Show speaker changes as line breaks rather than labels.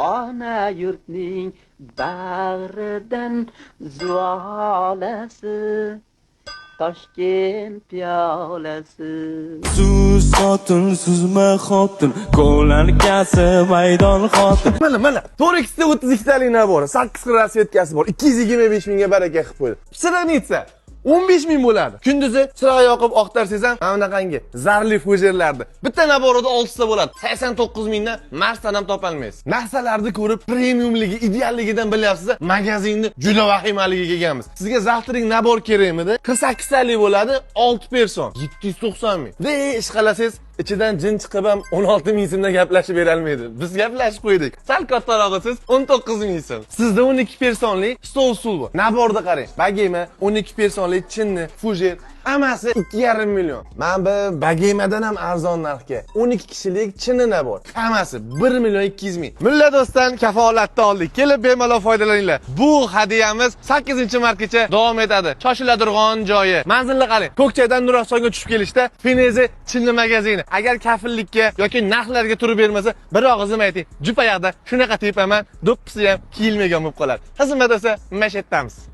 Ana yurtning bag'ridan zuolasi, Toshkent piyolasi.
Suz xotin, suzma xotin, qo'larkasi maydon xotin.
Mana Torex'da 32 talik nabori, 8 xil rasvetkasi bor. 225 mingga baraka qilib qo'ydi. Psiranitsa 15 ming bo'ladi. Kunduzi chiroq yoqib oqtarsangiz ham mana bunaqangi zarli fujerlarni. Bitta naborida 6 ta bo'ladi. 89 mingdan Marsdan ham topolmaysiz. Narsalarni ko'rib premiumligi, idealligidan bilyapsiz, magazinni juda vahimaligiga kelganmiz. Sizga zavtring nabor kerakmidi? 48 talik bo'ladi, 6 person, 790 ming. De ish qalasangiz ichidan jin chiqib ham 16 ming so'mdan gaplashib bera olmaydi. Biz gaplashib qo'ydik. Sal kattarog'isiz 19 ming so'm. Sizda 12 personli stol usul bor. Naborda qarang. Bagema 12 personli chinni, fujer hammasi 2,5 million. Men bu bagemadan ham arzon narxga 12 kishilik chinni nabor. Hammasi 1 million 200 ming. Mulla do'stdan kafolatda oldik. Kelib bemalol foydalaninglar. Bu hadiyamiz 8-martgacha davom etadi. Shoshiladigan joyi. Manzilni qarang. Ko'kchaydan Nurafshonga tushib kelishda Finezi chinni magazini. Agar kafillikka yoki narxlarga turib bermasa, bir og'izim ayting. Jup oyoqda shunaqa tepaman, do'ppisi ham kiyilmagan bo'lib qoladi. Xizmat esa mashatdamiz.